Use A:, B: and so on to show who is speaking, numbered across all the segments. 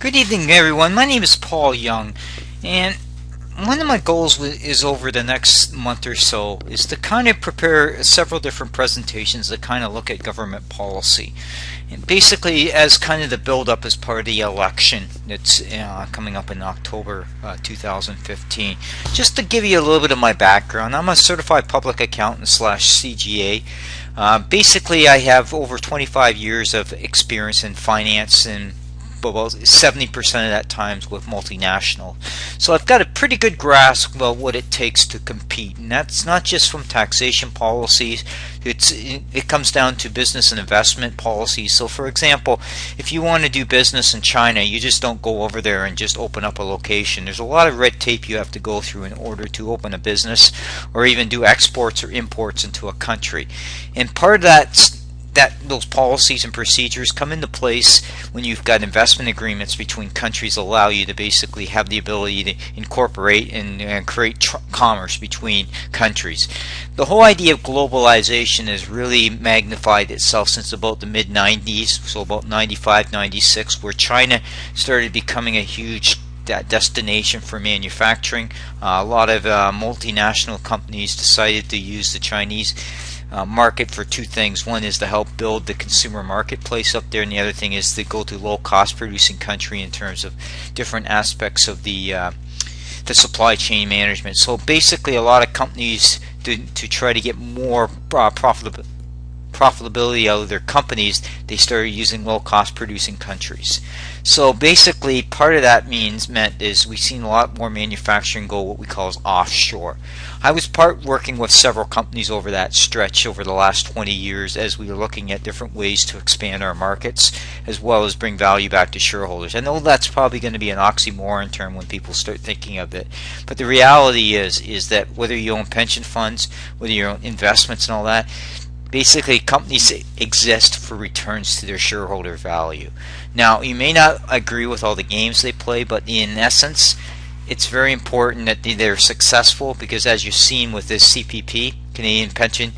A: Good evening, everyone. My name is Paul Young, and one of my goals is over the next month or so is to kind of prepare several different presentations that kind of look at government policy. And basically, as kind of the build-up as part of the election that's coming up in October 2015. Just to give you a little bit of my background, I'm a certified public accountant / CGA. Basically, I have over 25 years of experience in finance and about 70% of that times with multinational. So I've got a pretty good grasp about what it takes to compete, and that's not just from taxation policies. It comes down to business and investment policies. So for example, if you want to do business in China, you just don't go over there and just open up a location. There's a lot of red tape you have to go through in order to open a business or even do exports or imports into a country. And part of that those policies and procedures come into place when you've got investment agreements between countries that allow you to basically have the ability to incorporate and create commerce between countries. The whole idea of globalization has really magnified itself since about the mid-90s, so about 95, 96, where China started becoming a huge destination for manufacturing. A lot of multinational companies decided to use the Chinese market for two things. One is to help build the consumer marketplace up there, and the other thing is to go to low-cost producing country in terms of different aspects of the supply chain management. So basically, a lot of companies to try to get more profitability out of their companies, they started using low-cost producing countries. So basically, part of that meant is we've seen a lot more manufacturing go what we call as offshore. I was working with several companies over that stretch over the last 20 years as we were looking at different ways to expand our markets as well as bring value back to shareholders. I know that's probably going to be an oxymoron term when people start thinking of it, but the reality is that whether you own pension funds, whether you own investments and all that, basically companies exist for returns to their shareholder value. Now, you may not agree with all the games they play, but in essence, it's very important that they're successful, because as you've seen with this CPP, Canadian Pension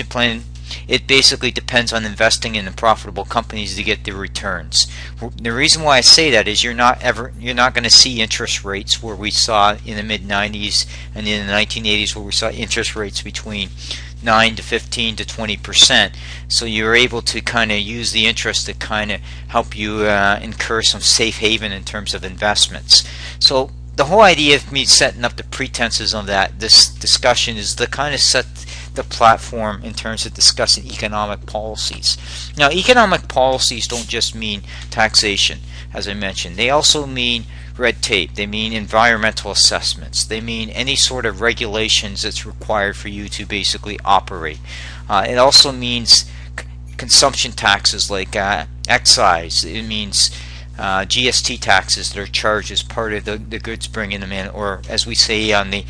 A: Plan, it basically depends on investing in the profitable companies to get the returns. The reason why I say that is you're not going to see interest rates where we saw in the mid-90s and in the 1980s, where we saw interest rates between 9 to 15 to 20%. So you're able to kind of use the interest to kind of help you incur some safe haven in terms of investments. So the whole idea of me setting up the pretenses of this discussion is to kind of set the platform in terms of discussing economic policies. Now, economic policies don't just mean taxation, as I mentioned. They also mean red tape. They mean environmental assessments. They mean any sort of regulations that's required for you to basically operate. It also means consumption taxes like excise. It means GST taxes that are charged as part of the goods bringing them in, or as we say on the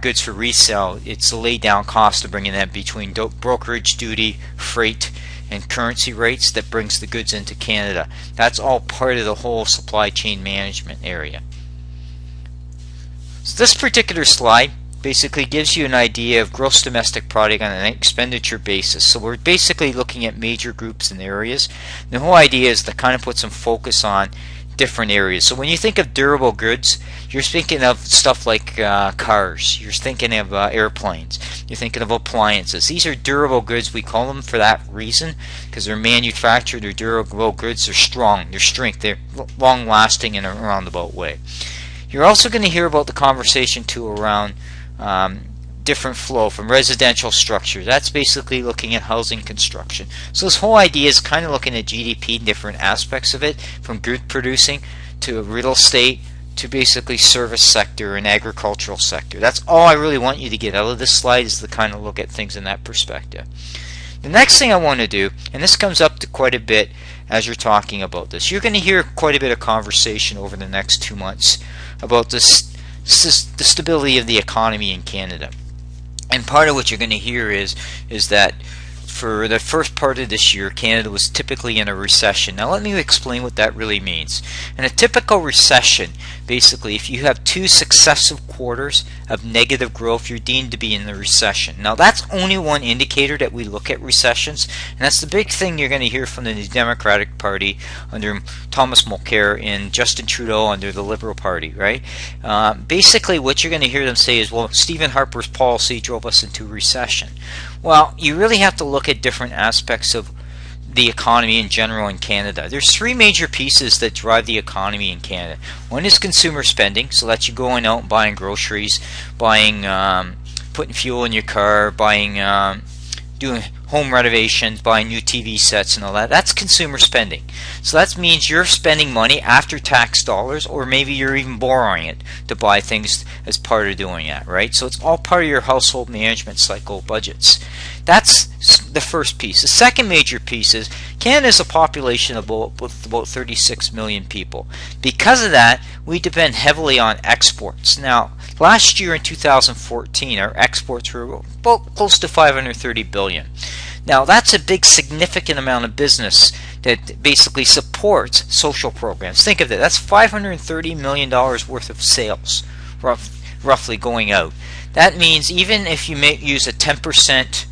A: goods for resale, it's the lay down cost of bringing them between brokerage duty, freight, and currency rates that brings the goods into Canada. That's all part of the whole supply chain management area. So this particular slide basically gives you an idea of gross domestic product on an expenditure basis. So we're basically looking at major groups and areas. The whole idea is to kind of put some focus on different areas. So when you think of durable goods, you're thinking of stuff like cars, you're thinking of airplanes, you're thinking of appliances. These are durable goods. We call them for that reason, because they're manufactured, they're durable goods, they're strong, they're strength, they're long lasting in a roundabout way. You're also going to hear about the conversation too around different flow from residential structures. That's basically looking at housing construction. So this whole idea is kind of looking at GDP, different aspects of it, from good producing to real estate to basically service sector and agricultural sector. That's all I really want you to get out of this slide, is to kind of look at things in that perspective. The next thing I want to do, and this comes up to quite a bit as you're talking about this, you're going to hear quite a bit of conversation over the next 2 months about the stability of the economy in Canada. And part of what you're going to hear is that for the first part of this year, Canada was typically in a recession. Now let me explain what that really means. In a typical recession, basically, if you have 2 successive quarters of negative growth, you're deemed to be in the recession. Now that's only one indicator that we look at recessions, and that's the big thing you're going to hear from the Democratic Party under Thomas Mulcair and Justin Trudeau under the Liberal Party, right? Basically what you're going to hear them say is, well, Stephen Harper's policy drove us into a recession. Well, you really have to look at different aspects of the economy in general in Canada. There's 3 major pieces that drive the economy in Canada. One is consumer spending, so that's you going out and buying groceries, buying, putting fuel in your car, buying, doing home renovations, buying new TV sets and all that. That's consumer spending. So that means you're spending money after tax dollars, or maybe you're even borrowing it to buy things as part of doing that, right? So it's all part of your household management cycle budgets. That's the first piece. The second major piece is Canada is a population of about 36 million people. Because of that, we depend heavily on exports. Now, last year in 2014, our exports were about close to 530 billion. Now, that's a big, significant amount of business that basically supports social programs. Think of it. That's $530 million worth of sales, roughly going out. That means even if you use a 10%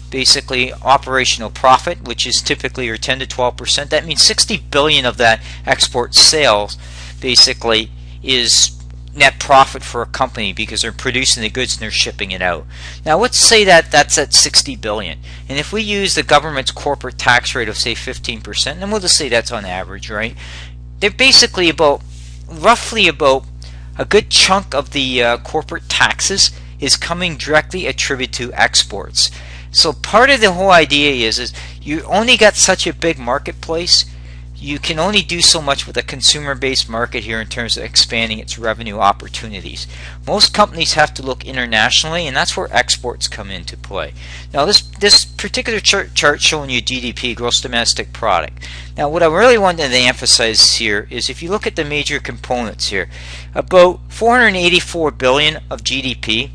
A: basically operational profit, which is typically your 10 to 12%, that means 60 billion of that export sales basically is net profit for a company because they're producing the goods and they're shipping it out. Now let's say that that's at 60 billion, and if we use the government's corporate tax rate of say 15%, and we'll just say that's on average, right? They're basically about roughly about a good chunk of the corporate taxes is coming directly attributed to exports. So part of the whole idea is you only got such a big marketplace. You can only do so much with a consumer-based market here in terms of expanding its revenue opportunities. Most companies have to look internationally, and that's where exports come into play. Now this particular chart showing you GDP, gross domestic product. Now what I really wanted to emphasize here is if you look at the major components here, about 484 billion of GDP,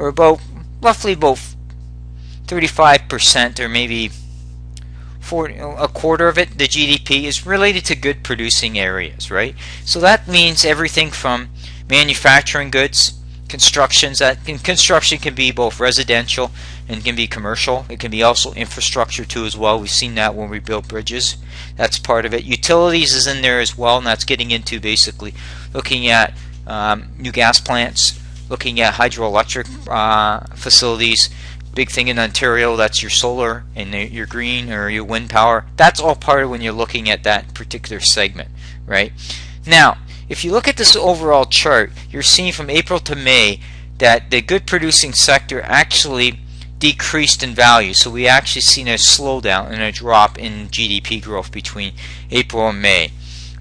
A: or about roughly about 35% or maybe a quarter of it, the GDP, is related to good producing areas, right? So that means everything from manufacturing goods, construction can be both residential and can be commercial. It can be also infrastructure too as well. We've seen that when we build bridges. That's part of it. Utilities is in there as well, and that's getting into basically looking at new gas plants, looking at hydroelectric facilities. Big thing in Ontario, that's your solar and your green or your wind power. That's all part of when you're looking at that particular segment, right? Now, if you look at this overall chart, you're seeing from April to May that the good producing sector actually decreased in value. So we actually seen a slowdown and a drop in GDP growth between April and May.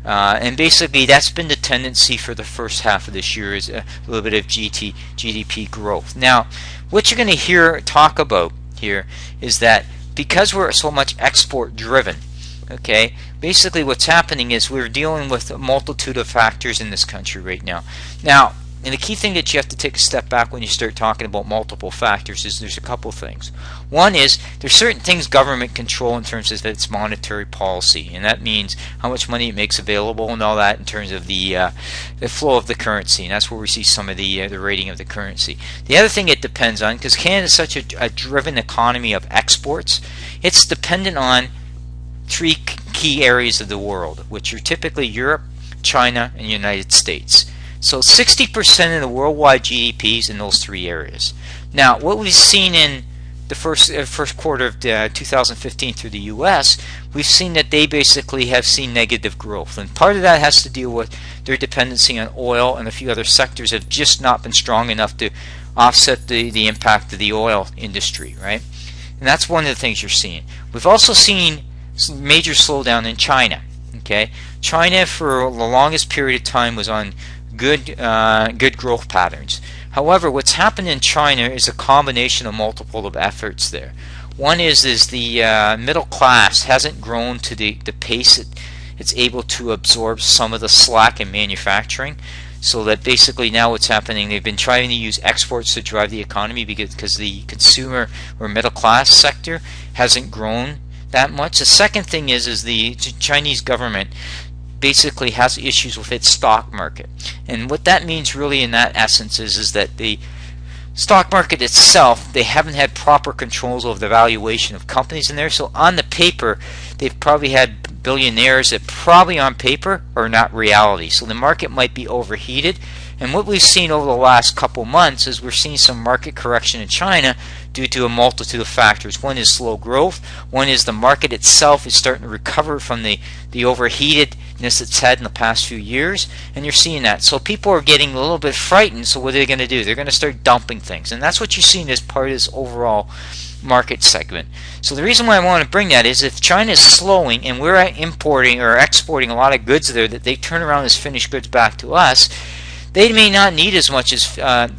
A: And basically that's been the tendency for the first half of this year, is a little bit of GDP growth. Now, what you're going to hear talk about here is that because we're so much export driven, okay, basically what's happening is we're dealing with a multitude of factors in this country right now. Now, and the key thing that you have to take a step back when you start talking about multiple factors is there's a couple things. One is there's certain things government control in terms of its monetary policy, and that means how much money it makes available and all that in terms of the flow of the currency, and that's where we see some of the rating of the currency. The other thing it depends on, because Canada is such a driven economy of exports, it's dependent on 3 key areas of the world, which are typically Europe, China, and the United States. So 60% of the worldwide GDP is in those 3 areas. Now, what we've seen in the first quarter of 2015 through the U.S., we've seen that they basically have seen negative growth. And part of that has to do with their dependency on oil, and a few other sectors have just not been strong enough to offset the impact of the oil industry, right? And that's one of the things you're seeing. We've also seen some major slowdown in China. Okay, China for the longest period of time was on good growth patterns. However, what's happened in China is a combination of multiple of efforts there. One is the middle class hasn't grown to the pace it's able to absorb some of the slack in manufacturing. So that basically now what's happening, they've been trying to use exports to drive the economy because the consumer or middle class sector hasn't grown that much. The second thing is the Chinese government basically has issues with its stock market. And what that means really in that essence is that the stock market itself, they haven't had proper controls over the valuation of companies in there. So on the paper, they've probably had billionaires that probably on paper are not reality. So the market might be overheated. And what we've seen over the last couple months is we're seeing some market correction in China due to a multitude of factors. One is slow growth. One is the market itself is starting to recover from the overheatedness it's had in the past few years. And you're seeing that. So people are getting a little bit frightened. So what are they going to do? They're going to start dumping things. And that's what you're seeing as part of this overall market segment. So the reason why I want to bring that is if China is slowing and we're importing or exporting a lot of goods there that they turn around as finished goods back to us, they may not need as much as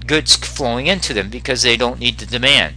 A: goods flowing into them because they don't need the demand.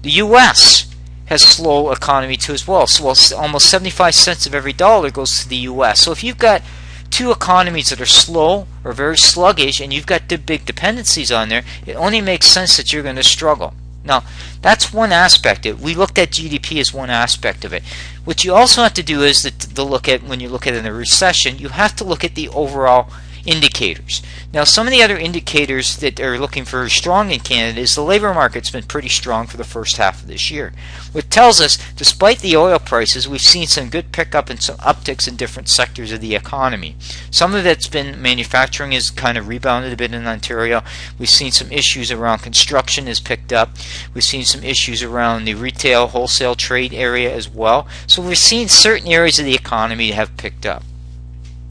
A: The U.S. has a slow economy too as well. So almost 75 cents of every dollar goes to the U.S. So if you've got two economies that are slow or very sluggish and you've got the big dependencies on there, it only makes sense that you're going to struggle. Now, that's one aspect of it. We looked at GDP as one aspect of it. What you also have to do is to look at, when you look at in a recession, you have to look at the overall indicators. Now, some of the other indicators that are looking for strong in Canada is the labor market's been pretty strong for the first half of this year. What tells us, despite the oil prices, we've seen some good pickup and some upticks in different sectors of the economy. Some of it's been manufacturing has kind of rebounded a bit in Ontario. We've seen some issues around construction has picked up. We've seen some issues around the retail, wholesale trade area as well. So we've seen certain areas of the economy have picked up.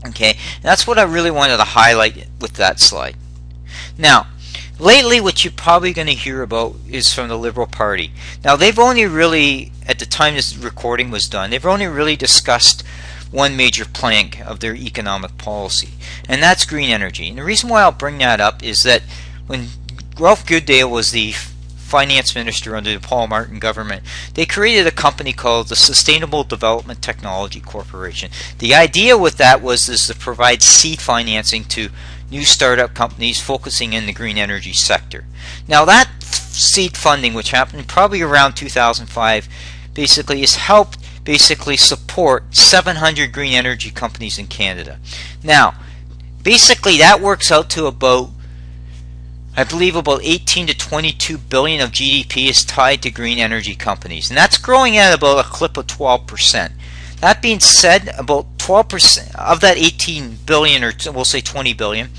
A: Okay, and that's what I really wanted to highlight with that slide. Now, lately what you're probably going to hear about is from the Liberal Party. Now, they've only really, at the time this recording was done, they've only really discussed one major plank of their economic policy, and that's green energy. And the reason why I'll bring that up is that when Ralph Goodale was the finance minister under the Paul Martin government, they created a company called the Sustainable Development Technology Corporation. The idea with that was to provide seed financing to new startup companies focusing in the green energy sector. Now that seed funding, which happened probably around 2005, basically has helped support 700 green energy companies in Canada. Now, basically that works out to about, I believe, about 18 to 22 billion of GDP is tied to green energy companies, and that's growing at about a clip of 12%. That being said, about 12% of that 18 billion, or we'll say 20 billion,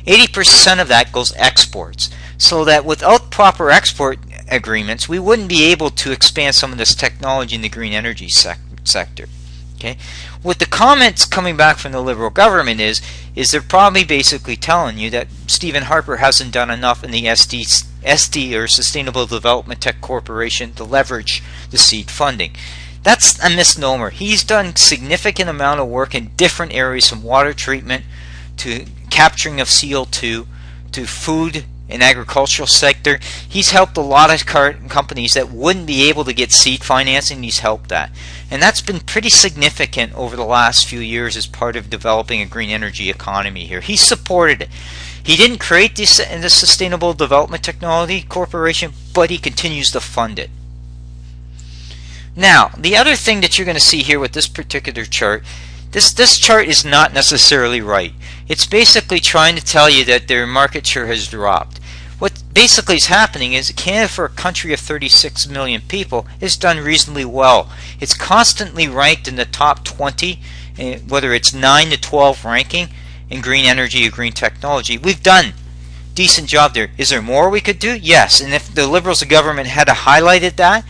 A: 80% of that goes exports. So that without proper export agreements, we wouldn't be able to expand some of this technology in the green energy sector. Okay, what the comments coming back from the Liberal government is they're probably basically telling you that Stephen Harper hasn't done enough in the SD or Sustainable Development Tech Corporation to leverage the seed funding. That's a misnomer. He's done significant amount of work in different areas, from water treatment to capturing of CO2 to food and agricultural sector. He's helped a lot of companies that wouldn't be able to get seed financing. He's helped that. And that's been pretty significant over the last few years as part of developing a green energy economy here. He supported it. He didn't create this in the Sustainable Development Technology Corporation, but he continues to fund it. Now, the other thing that you're going to see here with this particular chart, this chart is not necessarily right. It's basically trying to tell you that their market share has dropped. What basically is happening is Canada, for a country of 36 million people, has done reasonably well. It's constantly ranked in the top 20, whether it's 9 to 12 ranking in green energy or green technology. We've done a decent job there. Is there more we could do? Yes, and if the Liberals of government had highlighted that,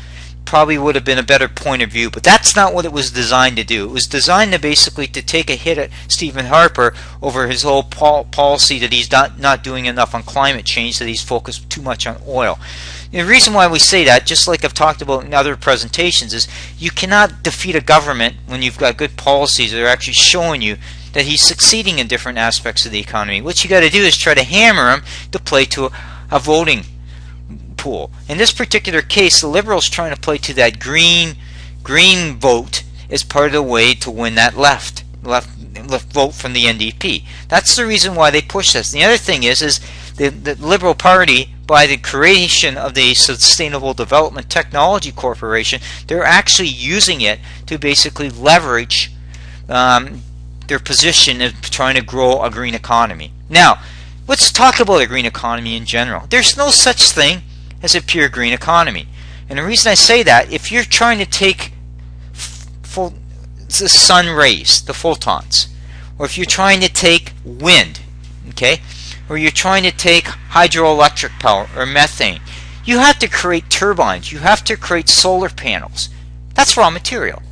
A: probably would have been a better point of view, but that's not what it was designed to do. It was designed to basically to take a hit at Stephen Harper over his whole policy that he's not doing enough on climate change, that he's focused too much on oil. And the reason why we say that, just like I've talked about in other presentations, is you cannot defeat a government when you've got good policies that are actually showing you that he's succeeding in different aspects of the economy. What you got to do is try to hammer him to play to a voting pool. In this particular case, the Liberals trying to play to that green vote as part of the way to win that left. vote from the NDP. That's the reason why they push this. The other thing is the Liberal Party, by the creation of the Sustainable Development Technology Corporation, they're actually using it to basically leverage their position of trying to grow a green economy. Now, let's talk about a green economy in general. There's no such thing as a pure green economy. And the reason I say that, if you're trying to take the sun rays, the photons, or if you're trying to take wind, okay, or you're trying to take hydroelectric power or methane, you have to create turbines, you have to create solar panels. That's raw material.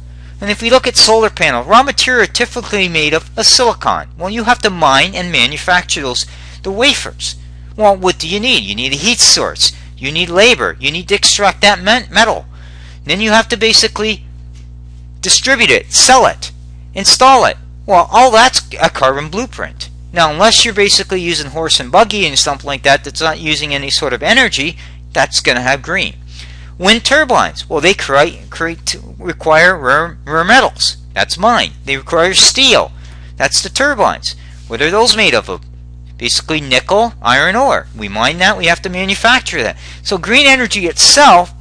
A: And if we look at solar panels, raw material are typically made of a silicon. Well, you have to mine and manufacture the wafers. Well, what do you need? You need a heat source, you need labor, you need to extract that metal. Then you have to basically distribute it, sell it, install it. Well, all that's a carbon blueprint. Now, unless you're basically using horse and buggy and something like that that's not using any sort of energy, that's going to have green. Wind turbines, well, they require rare metals. That's mine. They require steel. That's the turbines. What are those made of? Basically nickel, iron ore. We mine that, we have to manufacture that. So green energy itself,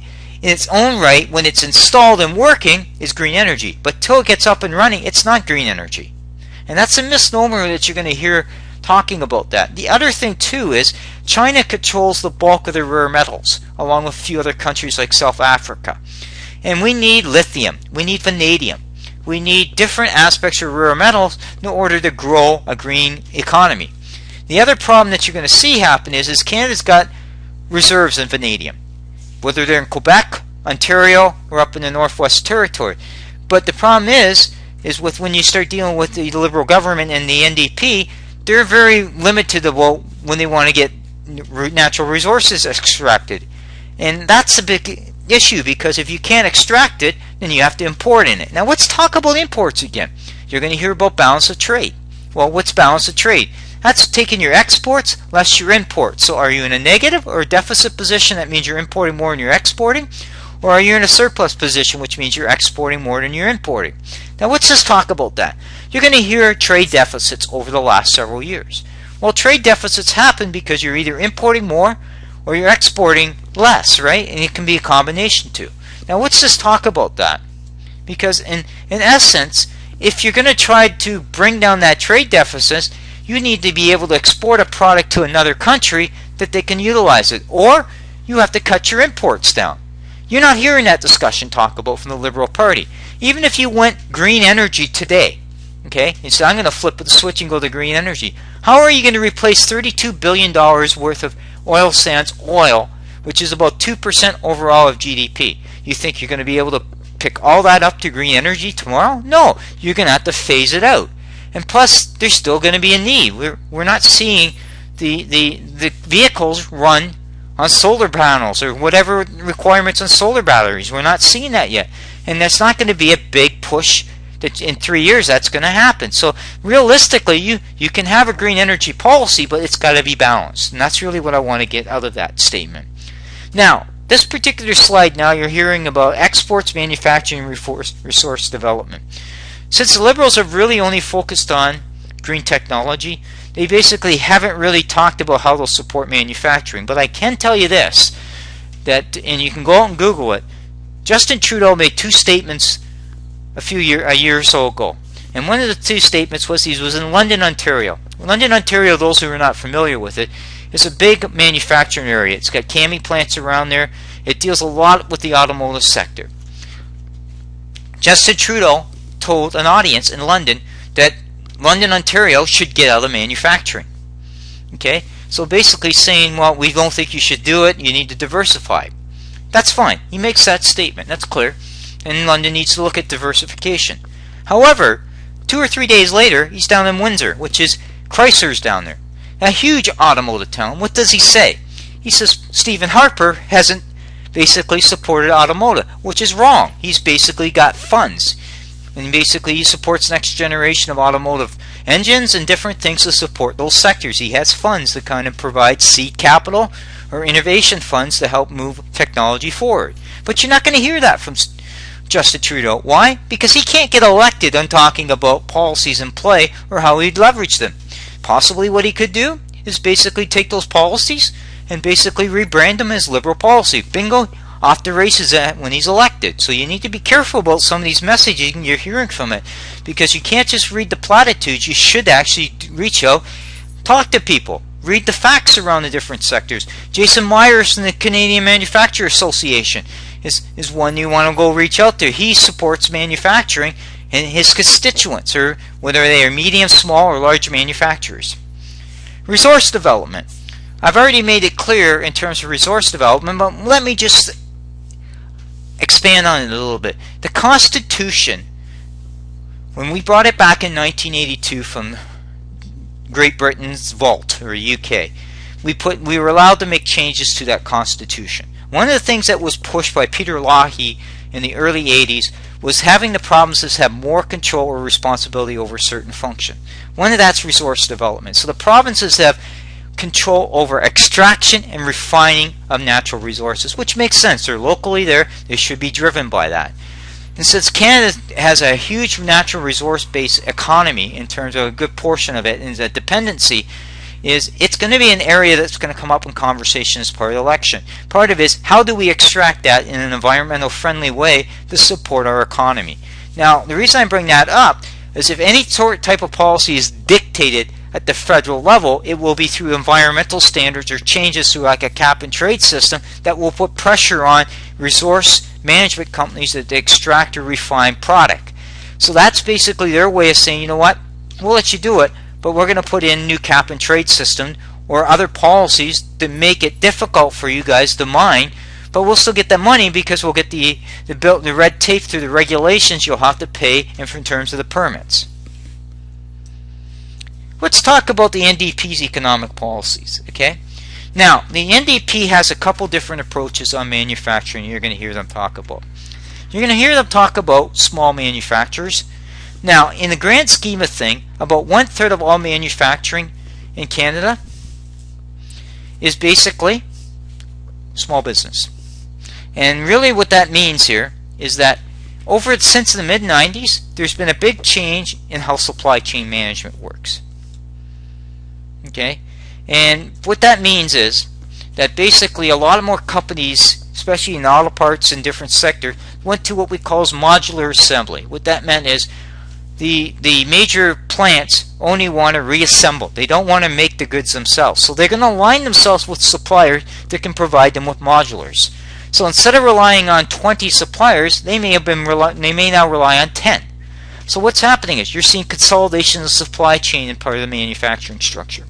A: in its own right, when it's installed and working, is green energy. But till it gets up and running, it's not green energy. And that's a misnomer that you're going to hear talking about that. The other thing too is China controls the bulk of the rare metals, along with a few other countries like South Africa. And we need lithium, we need vanadium, we need different aspects of rare metals in order to grow a green economy. The other problem that you're going to see happen is Canada's got reserves in vanadium, whether they're in Quebec, Ontario, or up in the Northwest Territory. But the problem is with when you start dealing with the Liberal government and the NDP, they're very limited about when they want to get natural resources extracted. And that's a big issue, because if you can't extract it, then you have to import in it. Now let's talk about imports again. You're going to hear about balance of trade. Well, what's balance of trade? That's taking your exports less your imports. So are you in a negative or a deficit position? That means you're importing more than you're exporting. Or are you in a surplus position, which means you're exporting more than you're importing? Now let's just talk about that. You're going to hear trade deficits over the last several years. Well, trade deficits happen because you're either importing more or you're exporting less, right? And it can be a combination too. Now let's just talk about that. Because in essence, if you're going to try to bring down that trade deficit, you need to be able to export a product to another country that they can utilize it. Or you have to cut your imports down. You're not hearing that discussion talk about from the Liberal Party. Even if you went green energy today, okay, and so I'm going to flip the switch and go to green energy, how are you going to replace $32 billion worth of oil sands oil, which is about 2% overall of GDP? You think you're going to be able to pick all that up to green energy tomorrow? No, you're going to have to phase it out. And plus, there's still going to be a need. We're not seeing the vehicles run on solar panels or whatever requirements on solar batteries. We're not seeing that yet. And that's not going to be a big push that in 3 years that's going to happen. So realistically, you can have a green energy policy, but it's got to be balanced. And that's really what I want to get out of that statement. Now, this particular slide now, you're hearing about exports, manufacturing, resource development. Since the Liberals have really only focused on green technology, they basically haven't really talked about how they'll support manufacturing. But I can tell you this, that, and you can go out and Google it, Justin Trudeau made two statements a year or so ago. And one of the two statements was he was in London, Ontario. London, Ontario, those who are not familiar with it, is a big manufacturing area. It's got CAMI plants around there. It deals a lot with the automotive sector. Justin Trudeau told an audience in London that London, Ontario should get out of manufacturing. Okay? So basically saying, well, we don't think you should do it, you need to diversify. That's fine. He makes that statement. That's clear. And London needs to look at diversification. However, 2 or 3 days later, he's down in Windsor, which is Chrysler's down there. A huge automotive town. What does he say? He says Stephen Harper hasn't basically supported automotive, which is wrong. He's basically got funds. And basically he supports next generation of automotive engines and different things to support those sectors. He has funds to kind of provide seed capital or innovation funds to help move technology forward. But you're not going to hear that from Justin Trudeau. Why? Because he can't get elected on talking about policies in play or how he'd leverage them. Possibly what he could do is basically take those policies and basically rebrand them as liberal policy. Bingo, off the races when he's elected. So you need to be careful about some of these messaging you're hearing from it, because you can't just read the platitudes. You should actually reach out, talk to people, read the facts around the different sectors. Jason Myers from the Canadian Manufacturer Association is one you want to go reach out to. He supports manufacturing and his constituents, or whether they are medium, small, or large manufacturers. Resource development. I've already made it clear in terms of resource development, but let me just expand on it a little bit. The Constitution, when we brought it back in 1982 from Great Britain's vault, or UK, we were allowed to make changes to that Constitution. One of the things that was pushed by Peter Leahy in the early 80s was having the provinces have more control or responsibility over certain function. One of that's resource development. So the provinces have control over extraction and refining of natural resources, which makes sense. They're locally there. They should be driven by that. And since Canada has a huge natural resource-based economy in terms of a good portion of it, and the dependency it's going to be an area that's going to come up in conversation as part of the election. Part of it is, how do we extract that in an environmental friendly way to support our economy? Now, the reason I bring that up is if any type of policy is dictated at the federal level, it will be through environmental standards or changes through like a cap and trade system that will put pressure on resource management companies that extract or refine product. So that's basically their way of saying, you know what, we'll let you do it, but we're going to put in new cap and trade system or other policies to make it difficult for you guys to mine, but we'll still get the money because we'll get the red tape through the regulations you'll have to pay in terms of the permits. Let's talk about the NDP's economic policies. Okay, now the NDP has a couple different approaches on manufacturing. You're going to hear them talk about. You're going to hear them talk about small manufacturers. Now, in the grand scheme of things, about 1/3 of all manufacturing in Canada is basically small business. And really what that means here is that since the mid-90s, there's been a big change in how supply chain management works. Okay? And what that means is that basically a lot more companies, especially in auto parts and different sectors, went to what we call modular assembly. What that meant is the major plants only want to reassemble. They don't want to make the goods themselves. So they're going to align themselves with suppliers that can provide them with modulars. So instead of relying on 20 suppliers, they may now rely on 10. So what's happening is you're seeing consolidation of the supply chain in part of the manufacturing structure.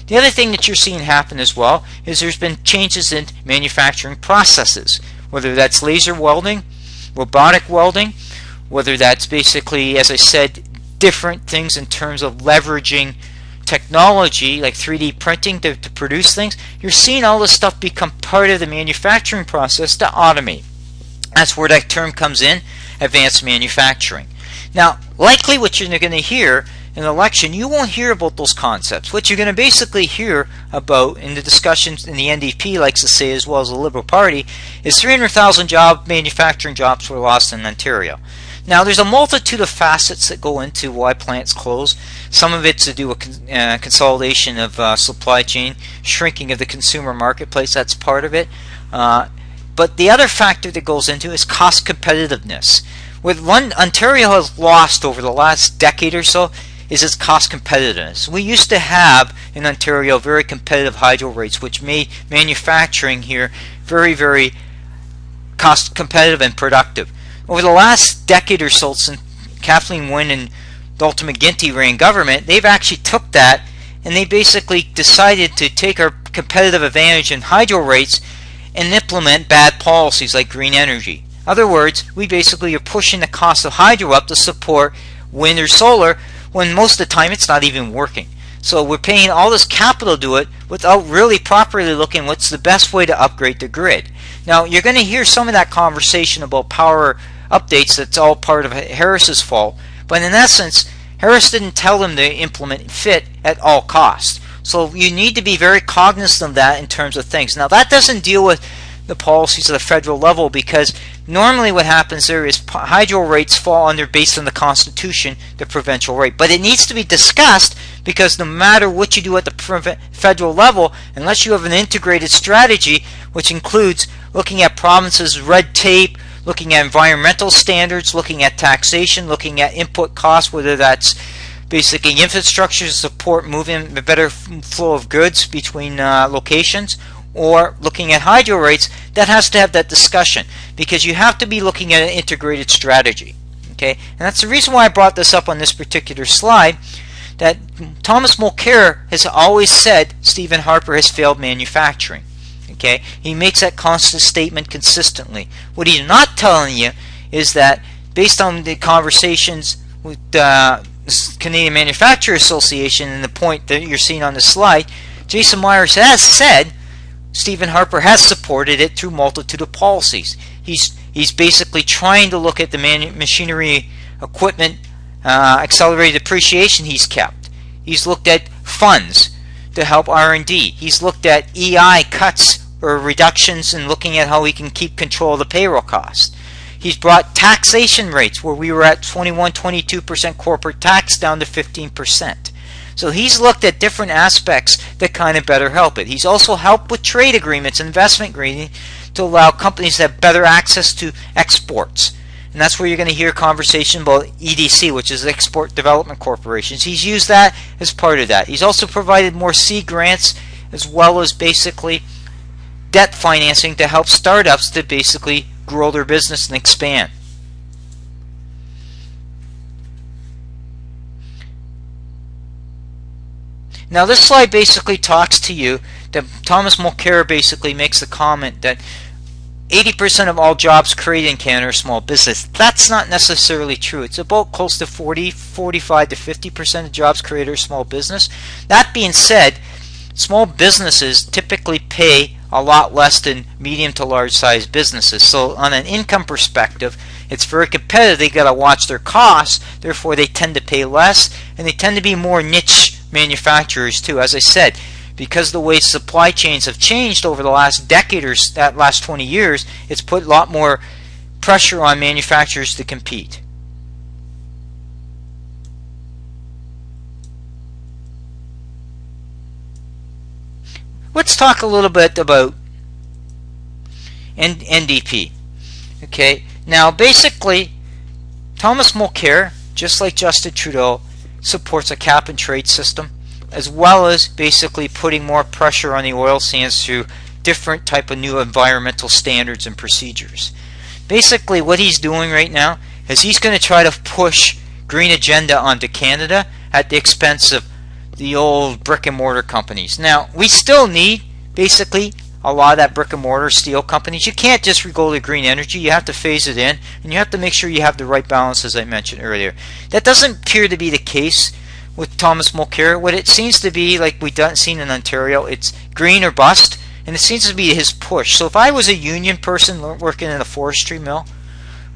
A: The other thing that you're seeing happen as well is there's been changes in manufacturing processes, whether that's laser welding, robotic welding, whether that's basically, as I said, different things in terms of leveraging technology like 3D printing to produce things. You're seeing all this stuff become part of the manufacturing process to automate. That's where that term comes in, advanced manufacturing. Now, likely what you're going to hear in the election, you won't hear about those concepts. What you're going to basically hear about in the discussions in the NDP likes to say, as well as the Liberal Party, is 300,000 manufacturing jobs were lost in Ontario. Now, there's a multitude of facets that go into why plants close. Some of it's to do with consolidation of supply chain, shrinking of the consumer marketplace. That's part of it. But the other factor that goes into is cost competitiveness. What Ontario has lost over the last decade or so is its cost competitiveness. We used to have in Ontario very competitive hydro rates, which made manufacturing here very, very cost competitive and productive. Over the last decade or so, since Kathleen Wynne and Dalton McGuinty were in government, they've actually took that and they basically decided to take our competitive advantage in hydro rates and implement bad policies like green energy. In other words, we basically are pushing the cost of hydro up to support wind or solar when most of the time it's not even working. So we're paying all this capital to do it without really properly looking what's the best way to upgrade the grid. Now, you're going to hear some of that conversation about power updates. That's all part of Harris's fault. But in essence, Harris didn't tell them to implement FIT at all costs. So you need to be very cognizant of that in terms of things. Now, that doesn't deal with the policies of the federal level, because normally what happens there is hydro rates fall under, based on the Constitution, the provincial rate. But it needs to be discussed, because no matter what you do at the federal level, unless you have an integrated strategy, which includes looking at provinces' red tape, looking at environmental standards, looking at taxation, looking at input costs, whether that's basically infrastructure to support moving a better flow of goods between locations, or looking at hydro rates, that has to have that discussion, because you have to be looking at an integrated strategy. Okay, and that's the reason why I brought this up on this particular slide, that Thomas Mulcair has always said Stephen Harper has failed manufacturing. Okay, he makes that constant statement consistently. What he's not telling you is that, based on the conversations with Canadian Manufacturers Association and the point that you're seeing on the slide, Jason Myers has said Stephen Harper has supported it through multitude of policies. He's basically trying to look at the machinery equipment accelerated depreciation he's kept. He's looked at funds to help R&D. He's looked at EI cuts or reductions and looking at how he can keep control of the payroll cost. He's brought taxation rates where we were at 21-22% corporate tax down to 15%. So he's looked at different aspects that kind of better help it. He's also helped with trade agreements, investment agreements, to allow companies to have better access to exports. And that's where you're going to hear conversation about EDC, which is Export Development Corporations. He's used that as part of that. He's also provided more seed grants, as well as basically debt financing to help startups to basically grow their business and expand. Now this slide basically talks to you that Thomas Mulcair basically makes the comment that 80% of all jobs created in Canada are small business. That's not necessarily true. It's about close to 45 to 50% of jobs created are small business. That being said, small businesses typically pay a lot less than medium to large size businesses. So on an income perspective, it's very competitive. They got to watch their costs, therefore they tend to pay less, and they tend to be more niche manufacturers too. As I said, because the way supply chains have changed over the last decade or that last 20 years, it's put a lot more pressure on manufacturers to compete. Let's talk a little bit about NDP. Okay, now basically Thomas Mulcair, just like Justin Trudeau, supports a cap and trade system, as well as basically putting more pressure on the oil sands through different type of new environmental standards and procedures. Basically what he's doing right now is he's going to try to push green agenda onto Canada at the expense of the old brick and mortar companies. Now we still need basically a lot of that brick and mortar steel companies. You can't just go to green energy. You have to phase it in, and you have to make sure you have the right balance, as I mentioned earlier. That doesn't appear to be the case with Thomas Mulcair. What it seems to be, like we've seen in Ontario, it's green or bust, and it seems to be his push. So if I was a union person working in a forestry mill,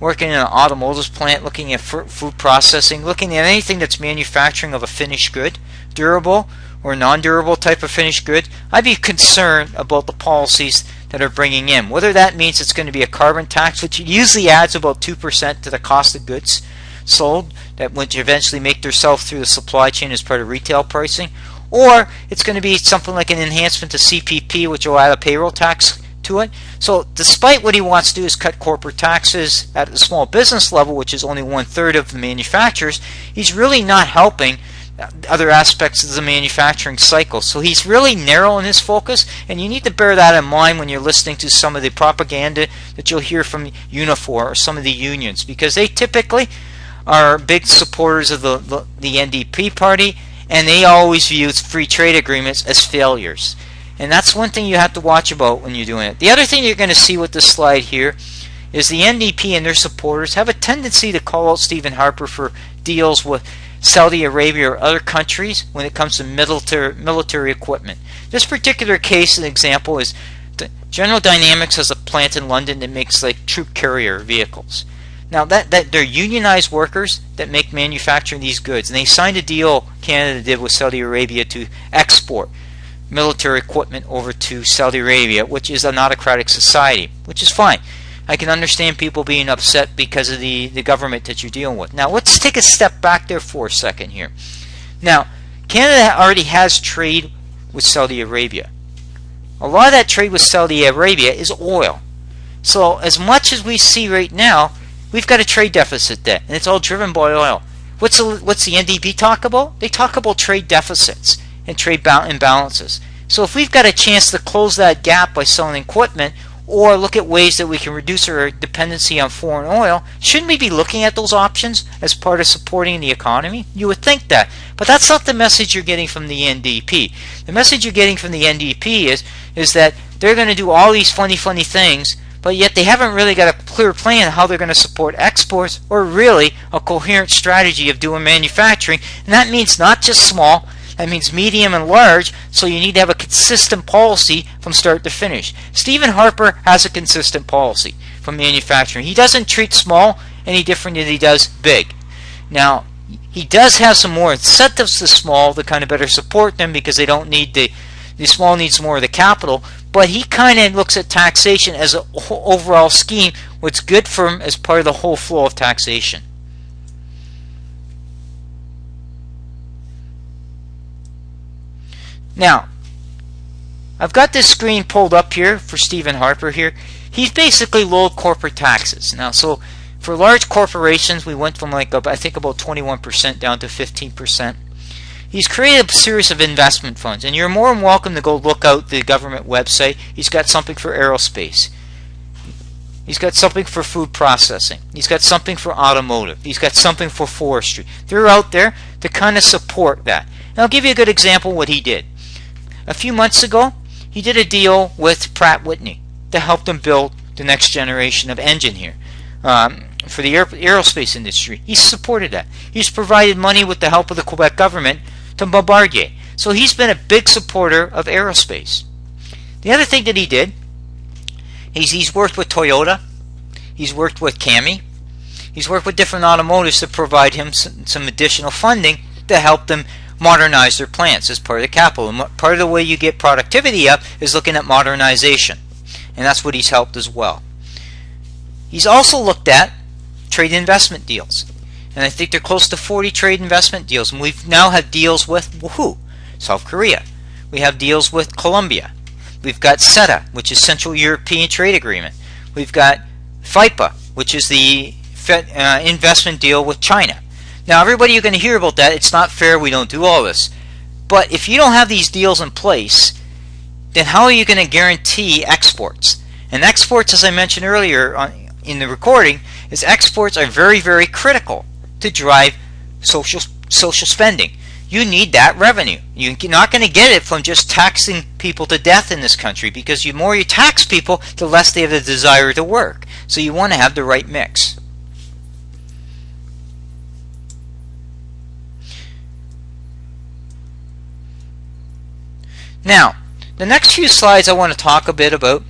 A: working in an automotive plant, looking at food processing, looking at anything that's manufacturing of a finished good, durable or non-durable type of finished good, I'd be concerned about the policies that are bringing in. Whether that means it's going to be a carbon tax, which usually adds about 2% to the cost of goods sold, that would eventually make themselves through the supply chain as part of retail pricing, or it's going to be something like an enhancement to CPP, which will add a payroll tax to it. So despite what he wants to do is cut corporate taxes at the small business level, which is only 1/3 of the manufacturers, he's really not helping other aspects of the manufacturing cycle. So he's really narrow in his focus, and you need to bear that in mind when you're listening to some of the propaganda that you'll hear from Unifor or some of the unions, because they typically are big supporters of the NDP party, and they always view free trade agreements as failures. And that's one thing you have to watch about when you're doing it. The other thing you're going to see with this slide here is the NDP and their supporters have a tendency to call out Stephen Harper for deals with Saudi Arabia or other countries when it comes to military equipment. This particular case, an example, is General Dynamics has a plant in London that makes like troop carrier vehicles. Now that they're unionized workers that make manufacturing these goods, and they signed a deal Canada did with Saudi Arabia to export military equipment over to Saudi Arabia, which is an autocratic society, which is fine. I can understand people being upset because of the government that you're dealing with. Now, let's take a step back there for a second here. Now, Canada already has trade with Saudi Arabia. A lot of that trade with Saudi Arabia is oil. So, as much as we see right now, we've got a trade deficit there, and it's all driven by oil. What's the NDP talk about? They talk about trade deficits and trade imbalances. So if we've got a chance to close that gap by selling equipment, or look at ways that we can reduce our dependency on foreign oil, shouldn't we be looking at those options as part of supporting the economy? You would think that. But that's not the message you're getting from the NDP. The message you're getting from the NDP is that they're going to do all these funny things, but yet they haven't really got a clear plan of how they're going to support exports, or really a coherent strategy of doing manufacturing. And that means not just small, that means medium and large, so you need to have a consistent policy from start to finish. Stephen Harper has a consistent policy from manufacturing. He doesn't treat small any different than he does big. Now, he does have some more incentives to small to kind of better support them, because they don't need the small needs more of the capital, but he kind of looks at taxation as an overall scheme, what's good for him as part of the whole flow of taxation. Now, I've got this screen pulled up here for Stephen Harper here. He's basically lowered corporate taxes. Now, so for large corporations, we went from I think about 21% down to 15%. He's created a series of investment funds, and you're more than welcome to go look out the government website. He's got something for aerospace. He's got something for food processing. He's got something for automotive. He's got something for forestry. They're out there to kind of support that. And I'll give you a good example of what he did. A few months ago, he did a deal with Pratt Whitney to help them build the next generation of engine here for the aerospace industry. He supported that. He's provided money with the help of the Quebec government to Bombardier. So he's been a big supporter of aerospace. The other thing that he did, he's worked with Toyota, he's worked with Cami, he's worked with different automotives to provide him some additional funding to help them modernize their plants as part of the capital. And part of the way you get productivity up is looking at modernization, and that's what he's helped as well. He's also looked at trade investment deals, and I think they're close to 40 trade investment deals, and we've now had deals with who? South Korea. We have deals with Colombia. We've got CETA, which is Central European Trade Agreement. We've got FIPA, which is the investment deal with China. Now, everybody, you're going to hear about that. It's not fair, we don't do all this. But if you don't have these deals in place, then how are you going to guarantee exports? And exports, as I mentioned earlier in the recording, is exports are very critical to drive social spending. You need that revenue. You're not going to get it from just taxing people to death in this country, because the more you tax people, the less they have the desire to work. So you want to have the right mix. Now, the next few slides I want to talk a bit about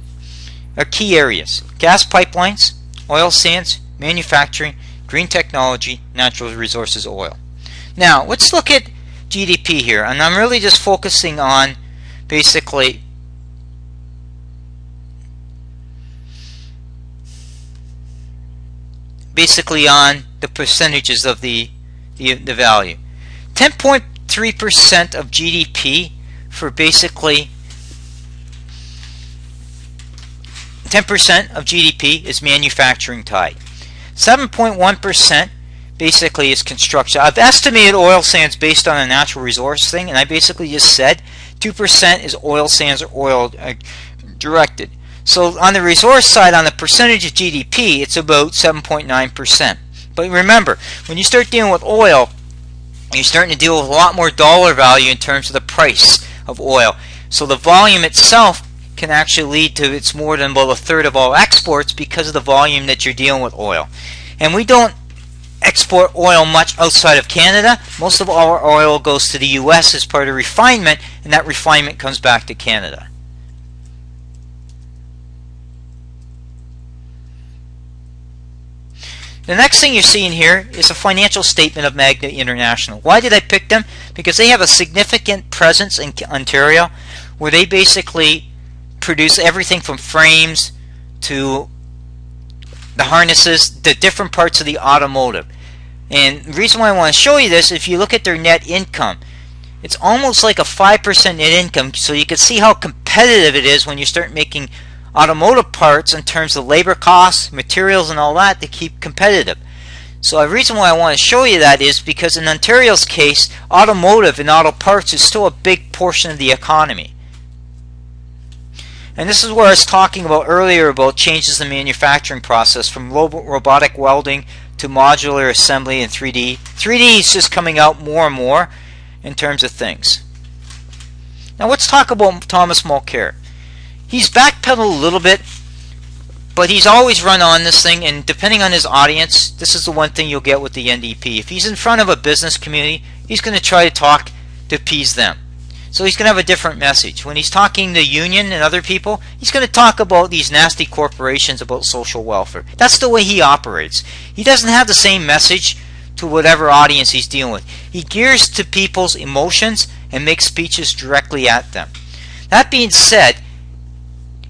A: are key areas: gas pipelines, oil sands, manufacturing, green technology, natural resources, oil. Now, let's look at GDP here, and I'm really just focusing on basically on the percentages of the value. 10.3% of GDP for basically 10% of GDP is manufacturing tied. 7.1% basically is construction. I've estimated oil sands based on a natural resource thing, and I basically just said 2% is oil sands or oil directed. So on the resource side, on the percentage of GDP, it's about 7.9%. But remember, when you start dealing with oil, you're starting to deal with a lot more dollar value in terms of the price of oil. So the volume itself can actually lead to it's more than about a third of all exports because of the volume that you're dealing with oil. And we don't export oil much outside of Canada. Most of our oil goes to the US as part of refinement, and that refinement comes back to Canada. The next thing you're seeing here is a financial statement of Magna International. Why did I pick them? Because they have a significant presence in Ontario. where they basically produce everything from frames to the harnesses, the different parts of the automotive. And the reason why I want to show you this, if you look at their net income, it's almost like a 5% net income, so you can see how competitive it is when you start making automotive parts in terms of labor costs, materials, and all that to keep competitive. So the reason why I want to show you that is because in Ontario's case, automotive and auto parts is still a big portion of the economy. And this is where I was talking about earlier about changes in the manufacturing process from robotic welding to modular assembly and 3D. 3D is just coming out more and more in terms of things. Now let's talk about Thomas Mulcair. He's backpedaled a little bit, but he's always run on this thing, and depending on his audience, this is the one thing you'll get with the NDP. If he's in front of a business community, he's going to try to talk to appease them. So he's going to have a different message. When he's talking to union and other people, he's going to talk about these nasty corporations, about social welfare. That's the way he operates. He doesn't have the same message to whatever audience he's dealing with. He gears to people's emotions and makes speeches directly at them. That being said,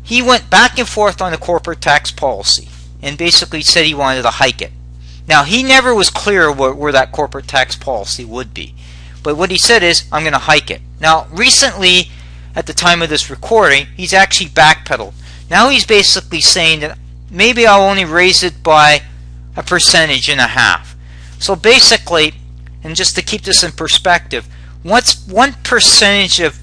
A: he went back and forth on the corporate tax policy and basically said he wanted to hike it. Now, he never was clear where that corporate tax policy would be. But what he said is, I'm going to hike it. Now, recently, at the time of this recording, he's actually backpedaled. Now he's basically saying that maybe I'll only raise it by 1.5%. So basically, and just to keep this in perspective, once 1% of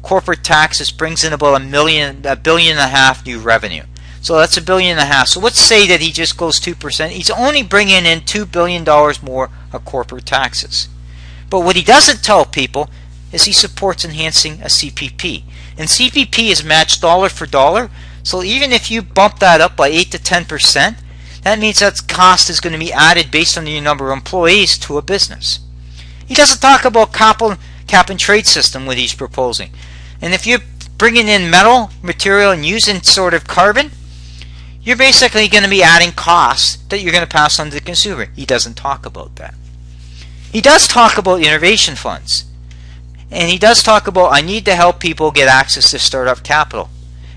A: corporate taxes brings in about $1.5 billion new revenue. So that's $1.5 billion. So let's say that he just goes 2%. He's only bringing in $2 billion more of corporate taxes. But what he doesn't tell people is he supports enhancing a CPP. And CPP is matched dollar for dollar. So even if you bump that up by 8 to 10%, that means that cost is going to be added based on the number of employees to a business. He doesn't talk about cap and trade system what he's proposing. And if you're bringing in metal material and using sort of carbon, you're basically going to be adding costs that you're going to pass on to the consumer. He doesn't talk about that. He does talk about innovation funds. And he does talk about, I need to help people get access to startup capital.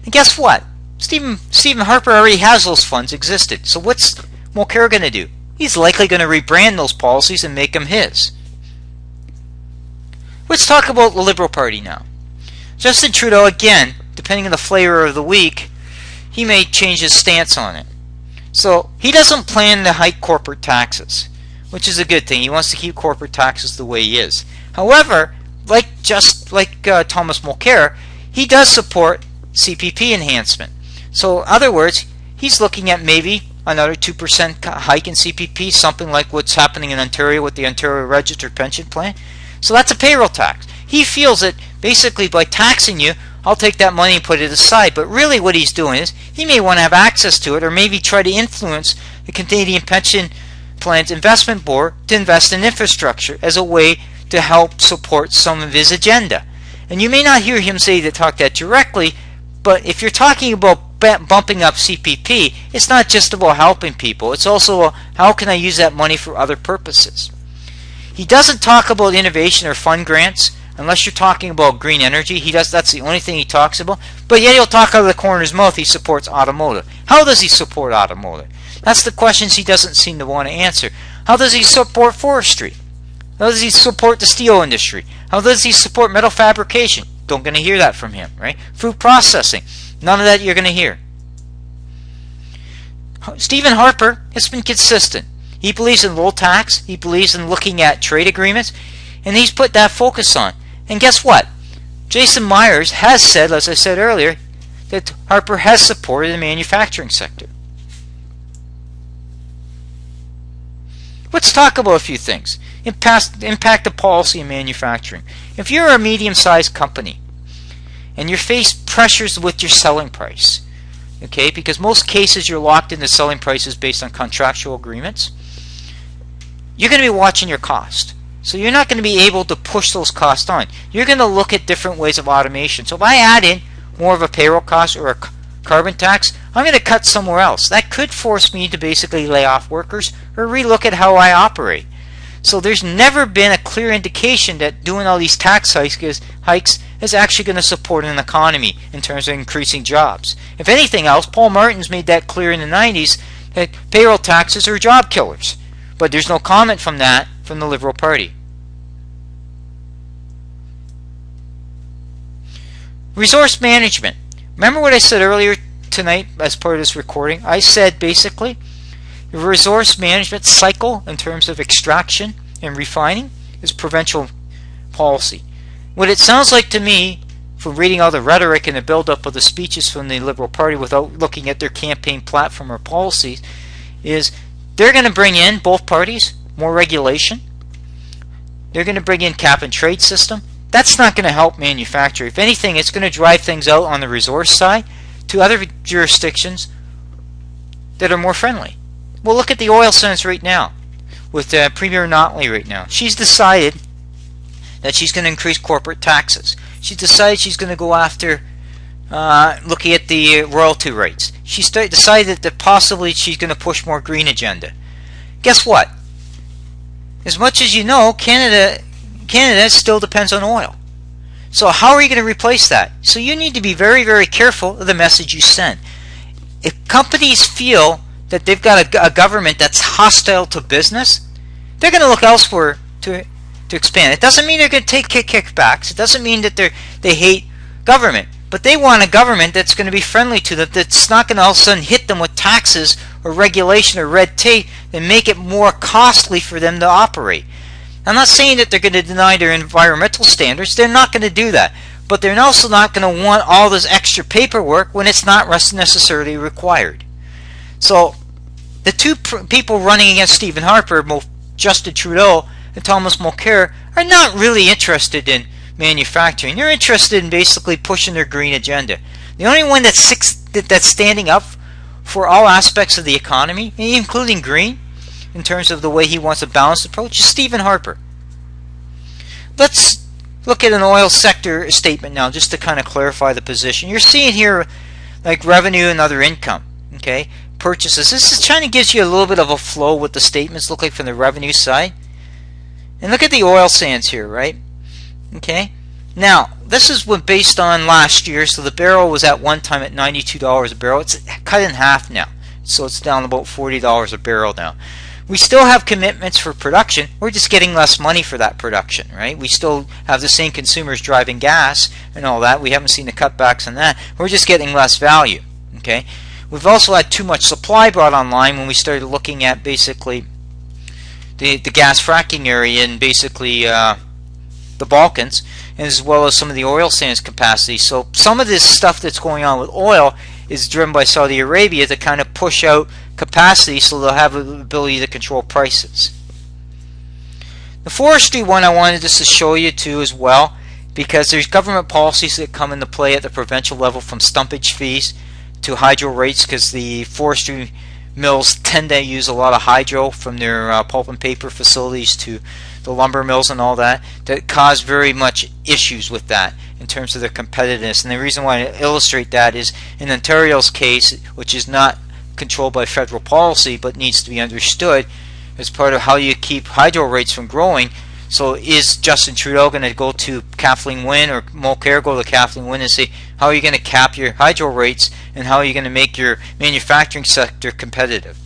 A: And guess what? Stephen Harper already has those funds existed. So what's Mulcair going to do? He's likely going to rebrand those policies and make them his. Let's talk about the Liberal Party now. Justin Trudeau, again, depending on the flavor of the week, he may change his stance on it. So he doesn't plan to hike corporate taxes, which is a good thing. He wants to keep corporate taxes the way he is. However, like Thomas Mulcair, he does support CPP enhancement. So in other words, he's looking at maybe another 2% hike in CPP, something like what's happening in Ontario with the Ontario Registered Pension Plan. So that's a payroll tax. He feels that basically by taxing you, I'll take that money and put it aside. But really what he's doing is he may want to have access to it, or maybe try to influence the Canadian Pension Plan's Investment Board to invest in infrastructure as a way to help support some of his agenda. And you may not hear him talk that directly, but if you're talking about bumping up CPP, it's not just about helping people. It's also how can I use that money for other purposes. He doesn't talk about innovation or fund grants unless you're talking about green energy. That's the only thing he talks about. But yet he'll talk out of the corner of his mouth he supports automotive. How does he support automotive? That's the questions he doesn't seem to want to answer. How does he support forestry? How does he support the steel industry? How does he support metal fabrication? Don't going to hear that from him, right? Food processing. None of that you're going to hear. Stephen Harper has been consistent. He believes in low tax. He believes in looking at trade agreements. And he's put that focus on. And guess what? Jason Myers has said, as I said earlier, that Harper has supported the manufacturing sector. Let's talk about a few things. Impact of policy in manufacturing. If you're a medium-sized company and you face pressures with your selling price, okay, because most cases you're locked into selling prices based on contractual agreements, you're going to be watching your cost. So you're not going to be able to push those costs on. You're going to look at different ways of automation. So if I add in more of a payroll cost or a carbon tax, I'm going to cut somewhere else. That could force me to basically lay off workers or relook at how I operate. So there's never been a clear indication that doing all these tax hikes is actually going to support an economy in terms of increasing jobs. If anything else, Paul Martin's made that clear in the 90s that payroll taxes are job killers. But there's no comment from that from the Liberal Party. Resource management. Remember what I said earlier tonight as part of this recording? I said basically the resource management cycle in terms of extraction and refining is provincial policy. What it sounds like to me, from reading all the rhetoric and the build-up of the speeches from the Liberal Party without looking at their campaign platform or policies, is they're going to bring in, both parties, more regulation. They're going to bring in cap and trade system. That's not going to help manufacture. If anything, it's going to drive things out on the resource side to other jurisdictions that are more friendly. Well, look at the oil sands right now with Premier Notley right now. She's decided that she's going to increase corporate taxes. She's decided she's going to go after looking at the royalty rates. She's decided that possibly she's going to push more green agenda. Guess what? As much as you know, Canada still depends on oil. So how are you going to replace that? So you need to be very, very careful of the message you send. If companies feel that they've got a government that's hostile to business, they're going to look elsewhere to expand. It doesn't mean they're going to take kickbacks. It doesn't mean that they hate government. But they want a government that's going to be friendly to them, that's not going to all of a sudden hit them with taxes or regulation or red tape and make it more costly for them to operate. I'm not saying that they're going to deny their environmental standards. They're not going to do that. But they're also not going to want all this extra paperwork when it's not necessarily required. So the two people running against Stephen Harper, both Justin Trudeau and Thomas Mulcair, are not really interested in manufacturing. They're interested in basically pushing their green agenda. The only one that's standing up for all aspects of the economy, including green, in terms of the way he wants a balanced approach, is Stephen Harper. Let's look at an oil sector statement now, just to kind of clarify the position. You're seeing here like revenue and other income, okay, purchases. This is trying to give you a little bit of a flow what the statements look like from the revenue side. And look at the oil sands here, right? Okay. Now, this is what based on last year. So the barrel was at one time at $92 a barrel. It's cut in half now. So it's down about $40 a barrel now. We still have commitments for production. We're just getting less money for that production, right? We still have the same consumers driving gas and all that. We haven't seen the cutbacks on that. We're just getting less value, okay? We've also had too much supply brought online when we started looking at basically the gas fracking area and basically the Balkans, as well as some of the oil sands capacity. So some of this stuff that's going on with oil is driven by Saudi Arabia to kind of push out capacity so they'll have the ability to control prices. The forestry one I wanted just to show you too as well, because there's government policies that come into play at the provincial level, from stumpage fees to hydro rates, because the forestry mills tend to use a lot of hydro from their pulp and paper facilities to the lumber mills and all that cause very much issues with that in terms of their competitiveness. And the reason why I illustrate that is in Ontario's case, which is not controlled by federal policy but needs to be understood as part of how you keep hydro rates from growing. So is Justin Trudeau going to go to Kathleen Wynne or Mulcair go to Kathleen Wynne and say, how are you going to cap your hydro rates and how are you going to make your manufacturing sector competitive?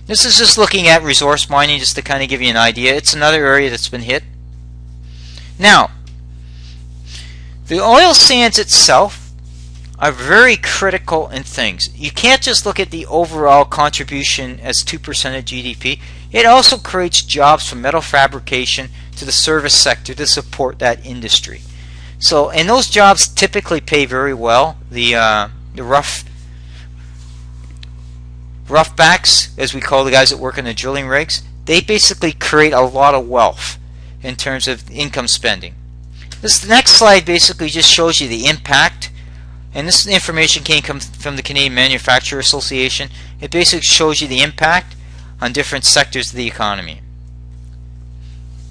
A: This is just looking at resource mining just to kind of give you an idea. It's another area that's been hit. Now, the oil sands itself are very critical in things. You can't just look at the overall contribution as 2% of GDP. It also creates jobs from metal fabrication to the service sector to support that industry. So, and those jobs typically pay very well. The roughbacks, as we call the guys that work in the drilling rigs, they basically create a lot of wealth in terms of income spending. This next slide basically just shows you the impact, and this information came from the Canadian Manufacturer Association. It basically shows you the impact on different sectors of the economy.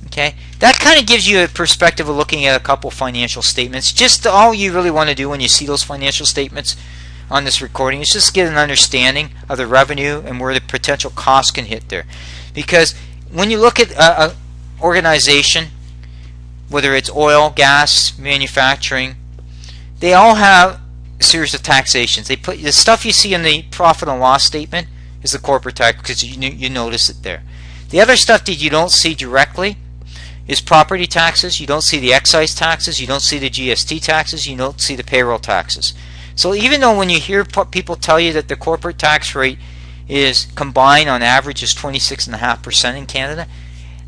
A: Okay, that kind of gives you a perspective of looking at a couple financial statements. Just all you really want to do when you see those financial statements on this recording is just get an understanding of the revenue and where the potential costs can hit there. Because when you look at an organization whether it's oil, gas, manufacturing, they all have a series of taxations. They put the stuff you see in the profit and loss statement is the corporate tax, because you notice it there. The other stuff that you don't see directly is property taxes. You don't see the excise taxes. You don't see the GST taxes. You don't see the payroll taxes. So even though when you hear people tell you that the corporate tax rate is combined on average is 26.5% in Canada,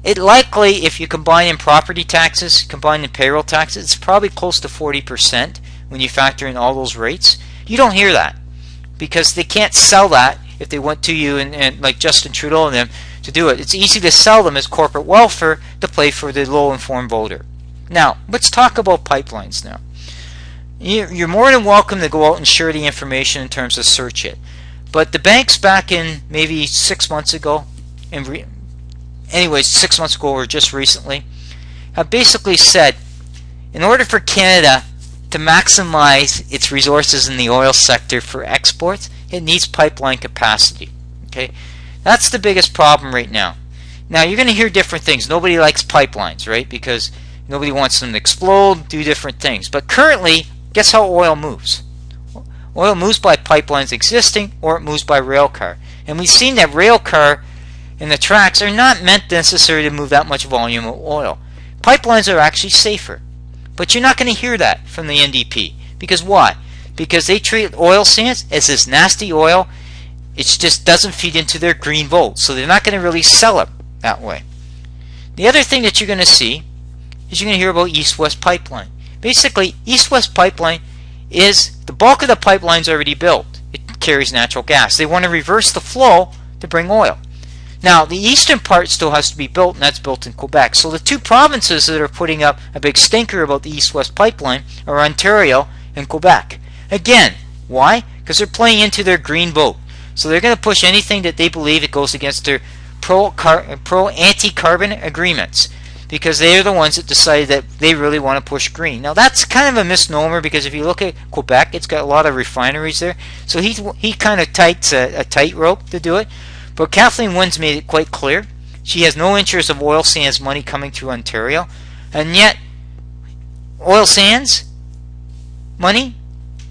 A: it likely, if you combine in property taxes, combine in payroll taxes, it's probably close to 40% when you factor in all those rates. You don't hear that because they can't sell that if they went to you and like Justin Trudeau and them to do it. It's easy to sell them as corporate welfare to play for the low-informed voter. Now, let's talk about pipelines now. You're more than welcome to go out and share the information in terms of search it. But the banks back in maybe 6 months ago, anyways, 6 months ago or just recently, have basically said in order for Canada to maximize its resources in the oil sector for exports, it needs pipeline capacity. Okay, that's the biggest problem right now. Now you're going to hear different things. Nobody likes pipelines, right? Because nobody wants them to explode, do different things. But currently, guess how oil moves? Oil moves by pipelines existing, or it moves by rail car. And we've seen that rail car and the tracks are not meant necessarily to move that much volume of oil. Pipelines are actually safer. But you're not going to hear that from the NDP. Because why? Because they treat oil sands as this nasty oil. It just doesn't feed into their green vote. So they're not going to really sell it that way. The other thing that you're going to see is you're going to hear about East-West Pipeline. Basically, East-West Pipeline is the bulk of the pipeline's already built. It carries natural gas. They want to reverse the flow to bring oil. Now, the eastern part still has to be built, and that's built in Quebec. So the two provinces that are putting up a big stinker about the East-West Pipeline are Ontario and Quebec. Again, why? Because they're playing into their green vote. So they're going to push anything that they believe it goes against their pro-anti-carbon agreements, because they're the ones that decided that they really want to push green. Now that's kind of a misnomer, because if you look at Quebec, it's got a lot of refineries there. So he kind of tights a tightrope to do it. But Kathleen Wynne's made it quite clear. She has no interest of oil sands money coming through Ontario. And yet, oil sands money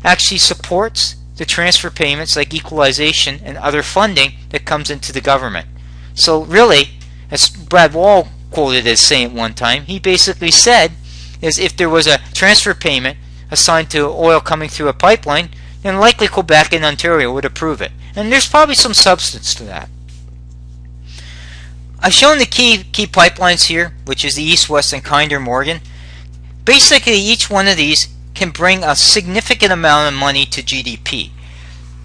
A: actually supports the transfer payments like equalization and other funding that comes into the government. So really, as Brad Wall quoted as saying at one time, he basically said is if there was a transfer payment assigned to oil coming through a pipeline, then likely Quebec and Ontario would approve it. And there's probably some substance to that. I've shown the key pipelines here, which is the East-West and Kinder Morgan. Basically, each one of these can bring a significant amount of money to GDP.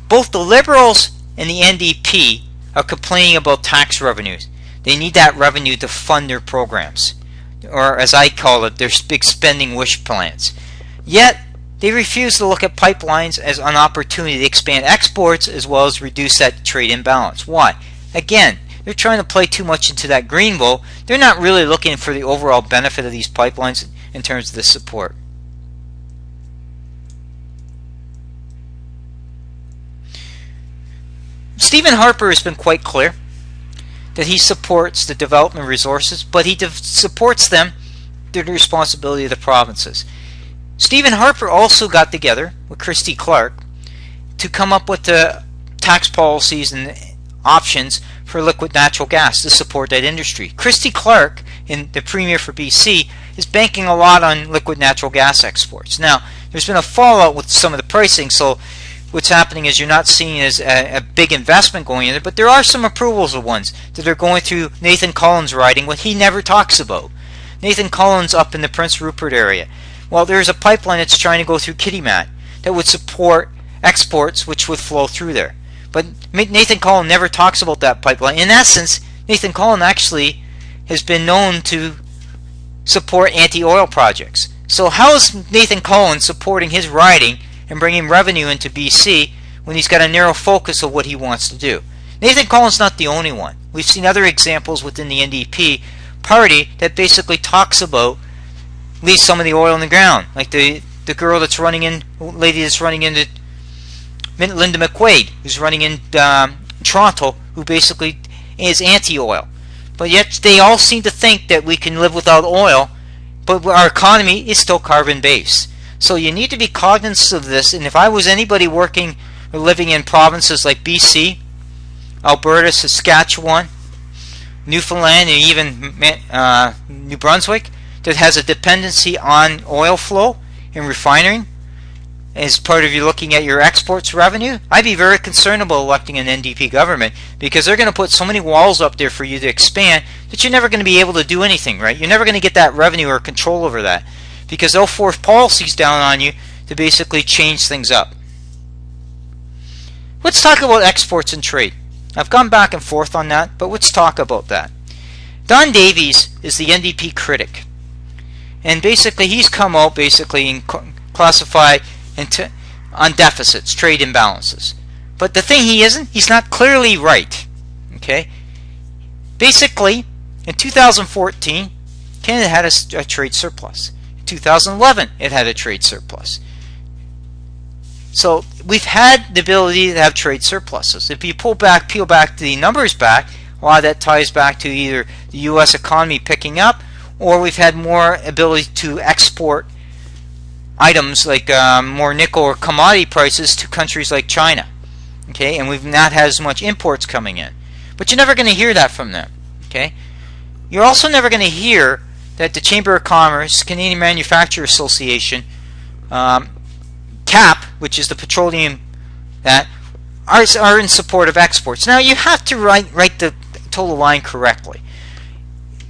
A: Both the Liberals and the NDP are complaining about tax revenues. They need that revenue to fund their programs, or as I call it, their big spending wish plans. Yet, they refuse to look at pipelines as an opportunity to expand exports as well as reduce that trade imbalance. Why? Again, they're trying to play too much into that green vote. They're not really looking for the overall benefit of these pipelines in terms of the support. Stephen Harper has been quite clear that he supports the development resources, but he supports them through the responsibility of the provinces. Stephen Harper also got together with Christy Clark to come up with the tax policies and options for liquid natural gas to support that industry. Christy Clark, in the Premier for BC, is banking a lot on liquid natural gas exports. Now, there's been a fallout with some of the pricing, so what's happening is you're not seeing as a big investment going in there, but there are some approvals of ones that are going through Nathan Collins' riding, what he never talks about. Nathan Collins up in the Prince Rupert area. Well, there's a pipeline that's trying to go through Kitimat that would support exports which would flow through there. But Nathan Collins never talks about that pipeline. In essence, Nathan Collins actually has been known to support anti-oil projects. So how is Nathan Collins supporting his riding and bringing revenue into BC when he's got a narrow focus of what he wants to do? Nathan Collins is not the only one. We've seen other examples within the NDP party that basically talks about leave some of the oil in the ground, like the girl that's running in, lady that's running into Linda McQuaid, who's running in Toronto, who basically is anti-oil. But yet they all seem to think that we can live without oil but our economy is still carbon-based. So you need to be cognizant of this. And if I was anybody working or living in provinces like BC, Alberta, Saskatchewan, Newfoundland, and even New Brunswick, that has a dependency on oil flow and refining as part of you looking at your exports revenue, I'd be very concerned about electing an NDP government, because they're going to put so many walls up there for you to expand that you're never going to be able to do anything, right? You're never going to get that revenue or control over that, because they'll force policies down on you to basically change things up. Let's talk about exports and trade. I've gone back and forth on that, but let's talk about that. Don Davies is the NDP critic, and basically he's come out basically and classified on deficits, trade imbalances. But the thing he's not clearly right. Okay? Basically, in 2014, Canada had a trade surplus. In 2011, it had a trade surplus. So we've had the ability to have trade surpluses. If you peel back the numbers back, a lot of that ties back to either the U.S. economy picking up, or we've had more ability to export items like more nickel or commodity prices to countries like China. Okay, and we've not had as much imports coming in. But you're never going to hear that from them. Okay, you're also never going to hear that the Chamber of Commerce, Canadian Manufacturers Association, CAP, which is the petroleum, that are in support of exports. Now you have to write the total line correctly.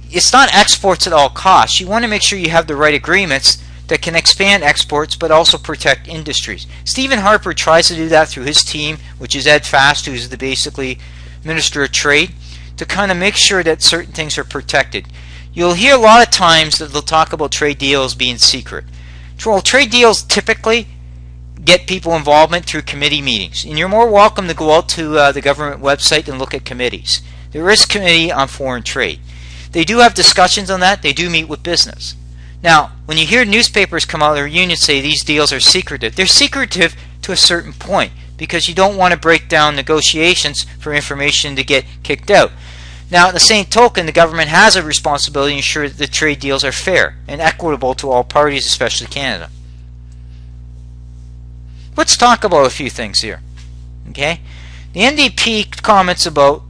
A: It's not exports at all costs. You want to make sure you have the right agreements that can expand exports but also protect industries. Stephen Harper tries to do that through his team, which is Ed Fast, who's the basically Minister of Trade, to kind of make sure that certain things are protected. You'll hear a lot of times that they'll talk about trade deals being secret. Well, trade deals typically get people involvement through committee meetings, and you're more welcome to go out to the government website and look at committees. There is a committee on foreign trade. They do have discussions on that. They do meet with business. Now, when you hear newspapers come out or unions say these deals are secretive, they're secretive to a certain point, because you don't want to break down negotiations for information to get kicked out. Now, at the same token, the government has a responsibility to ensure that the trade deals are fair and equitable to all parties, especially Canada. Let's talk about a few things here. Okay? The NDP comments about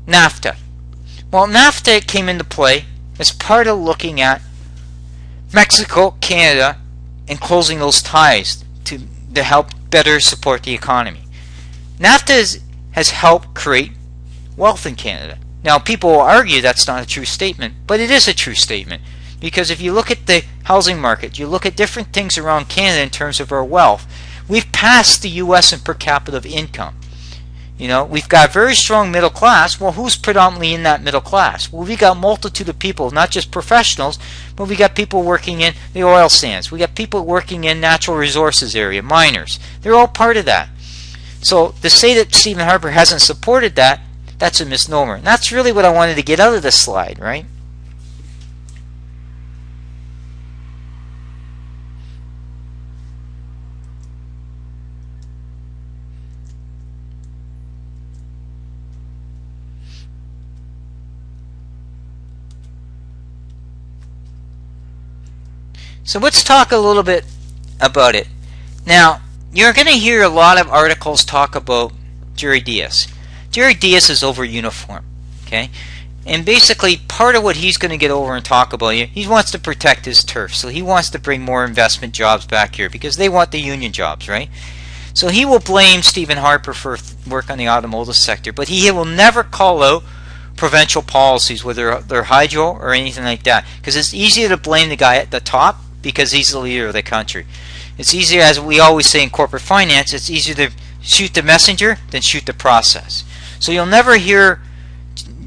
A: NAFTA. Well, NAFTA came into play as part of looking at Mexico, Canada, and closing those ties to help better support the economy. NAFTA has helped create wealth in Canada. Now, people will argue that's not a true statement, but it is a true statement, because if you look at the housing market, you look at different things around Canada in terms of our wealth, we've passed the U.S. in per capita income. You know, we've got a very strong middle class. Well, who's predominantly in that middle class? Well, we got a multitude of people, not just professionals, but we got people working in the oil sands. We got people working in natural resources area, miners. They're all part of that. So to say that Stephen Harper hasn't supported that, that's a misnomer. And that's really what I wanted to get out of this slide, right? So let's talk a little bit about it. Now, you're going to hear a lot of articles talk about Jerry Dias. Jerry Dias is over uniform, okay? And basically, part of what he's going to get over and talk about, he wants to protect his turf. So he wants to bring more investment jobs back here because they want the union jobs, right? So he will blame Stephen Harper for work on the automotive sector, but he will never call out provincial policies, whether they're hydro or anything like that, because it's easier to blame the guy at the top because he's the leader of the country. It's easier, as we always say in corporate finance, it's easier to shoot the messenger than shoot the process. So you'll never hear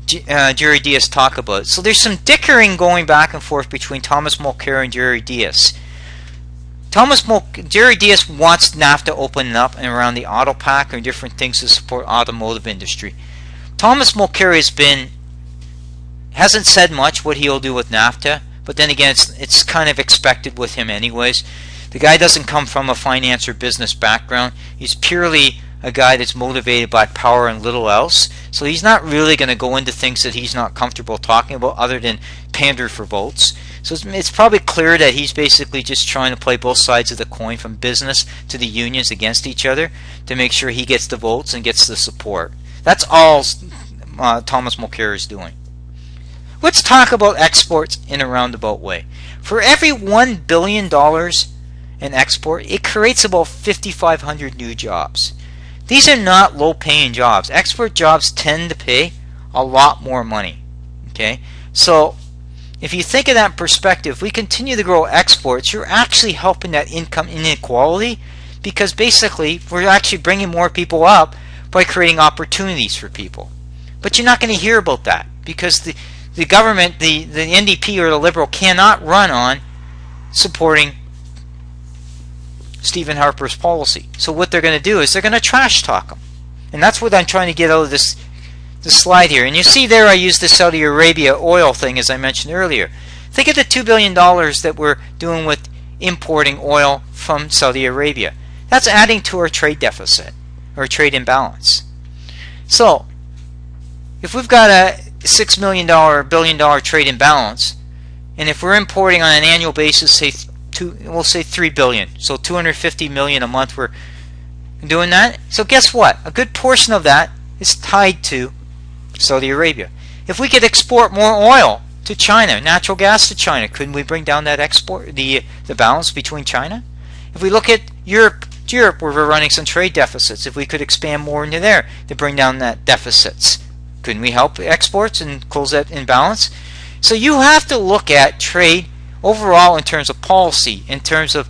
A: Jerry Dias talk about it. So there's some dickering going back and forth between Thomas Mulcair and Jerry Dias. Jerry Dias wants NAFTA opening up and around the auto pack and different things to support automotive industry. Thomas Mulcair hasn't said much what he'll do with NAFTA, but then again, it's kind of expected with him anyways. The guy doesn't come from a finance or business background. He's purely a guy that's motivated by power and little else. So he's not really going to go into things that he's not comfortable talking about other than pander for votes. So it's probably clear that he's basically just trying to play both sides of the coin, from business to the unions against each other, to make sure he gets the votes and gets the support. That's all Thomas Mulcair is doing. Let's talk about exports in a roundabout way. For every $1 billion in export, it creates about 5,500 new jobs. These are not low-paying jobs. Export jobs tend to pay a lot more money. Okay, so if you think of that perspective, if we continue to grow exports, you're actually helping that income inequality, because basically we're actually bringing more people up by creating opportunities for people. But you're not going to hear about that, because the government, the NDP or the Liberal, cannot run on supporting Stephen Harper's policy. So what they're going to do is they're going to trash talk him. And that's what I'm trying to get out of this slide here. And you see there I used the Saudi Arabia oil thing, as I mentioned earlier. Think of the $2 billion that we're doing with importing oil from Saudi Arabia. That's adding to our trade deficit, or trade imbalance. So if we've got a $6 million, billion trade imbalance, and if we're importing on an annual basis, we'll say $3 billion, so $250 million a month we're doing that. So guess what? A good portion of that is tied to Saudi Arabia. If we could export more oil to China, natural gas to China, couldn't we bring down that export, the balance between China? If we look at Europe where we're running some trade deficits, if we could expand more into there to bring down that deficits, couldn't we help exports and close that imbalance? So you have to look at trade overall in terms of policy, in terms of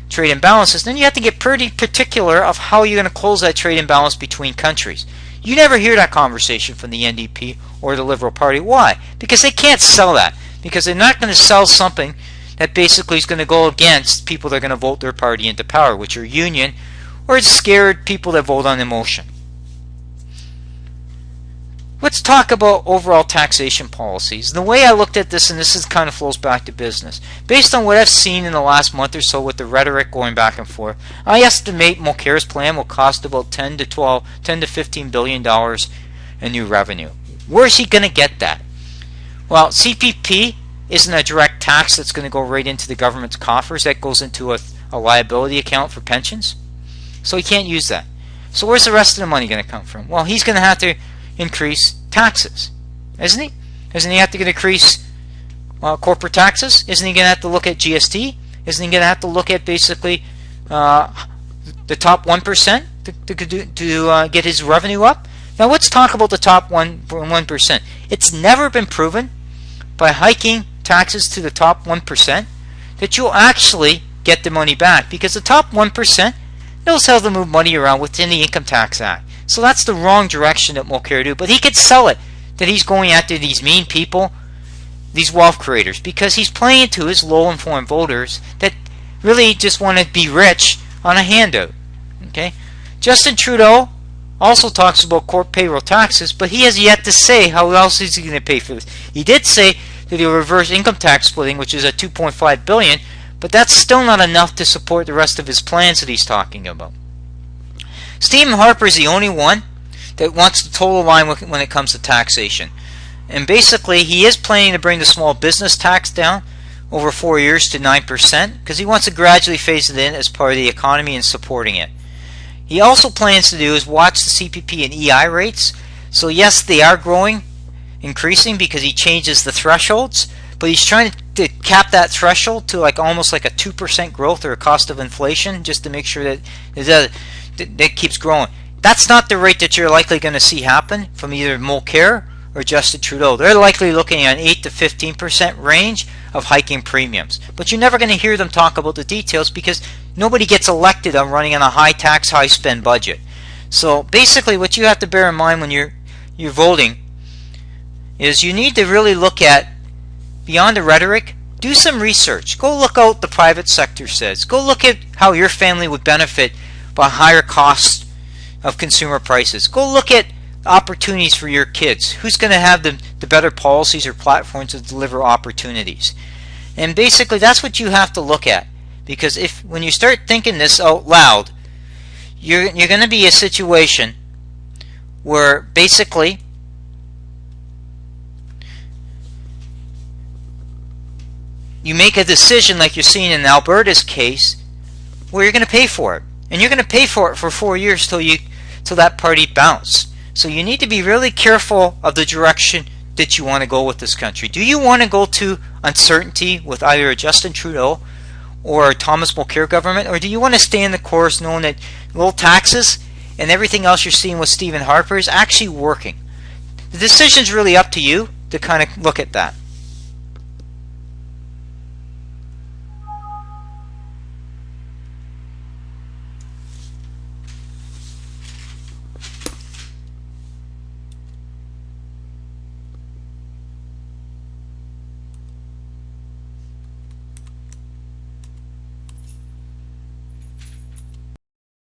A: trade imbalances. Then you have to get pretty particular of how you're going to close that trade imbalance between countries. You never hear that conversation from the NDP or the Liberal Party. Why? Because they can't sell that. Because they're not going to sell something that basically is going to go against people that are going to vote their party into power, which are union or scared people that vote on emotion. Let's talk about overall taxation policies. The way I looked at this, and this is kind of flows back to business, based on what I've seen in the last month or so with the rhetoric going back and forth, I estimate Mulcair's plan will cost about $10 to $15 billion in new revenue. Where's he going to get that? Well, CPP isn't a direct tax that's going to go right into the government's coffers. That goes into a liability account for pensions. So he can't use that. So where's the rest of the money going to come from? Well, he's going to have to increase taxes, isn't he? Isn't he have to increase corporate taxes? Isn't he going to have to look at GST? Isn't he going to have to look at basically the top 1% to get his revenue up? Now let's talk about the top 1%. It's never been proven by hiking taxes to the top 1% that you'll actually get the money back, because the top 1% knows how to move money around within the Income Tax Act. So that's the wrong direction that Mulcair do. But he could sell it that he's going after these mean people, these wealth creators, because he's playing to his low-informed voters that really just want to be rich on a handout. Okay, Justin Trudeau also talks about corporate payroll taxes, but he has yet to say how else is he going to pay for this. He did say that he'll reverse income tax splitting, which is at $2.5 billion, but that's still not enough to support the rest of his plans that he's talking about. Stephen Harper is the only one that wants the total line when it comes to taxation. And basically, he is planning to bring the small business tax down over 4 years to 9%, because he wants to gradually phase it in as part of the economy and supporting it. He also plans to do is watch the CPP and EI rates. So yes, they are growing, increasing, because he changes the thresholds, but he's trying to cap that threshold to almost like a 2% growth or a cost of inflation, just to make sure that that keeps growing. That's not the rate that you're likely going to see happen from either Mulcair or Justin Trudeau. They're likely looking at an 8 to 15% range of hiking premiums. But you're never going to hear them talk about the details, because nobody gets elected on running on a high tax, high spend budget. So basically what you have to bear in mind when you're voting is you need to really look at, beyond the rhetoric, do some research. Go look out what the private sector says. Go look at how your family would benefit by higher costs of consumer prices. Go look at opportunities for your kids. Who's going to have the better policies or platforms to deliver opportunities? And basically that's what you have to look at, because when you start thinking this out loud, you're going to be a situation where basically you make a decision like you're seeing in Alberta's case where you're going to pay for it. And you're going to pay for it for 4 years till that party bounce. So you need to be really careful of the direction that you want to go with this country. Do you want to go to uncertainty with either a Justin Trudeau or a Thomas Mulcair government, or do you want to stay in the course knowing that low taxes and everything else you're seeing with Stephen Harper is actually working? The decision's really up to you to kind of look at that.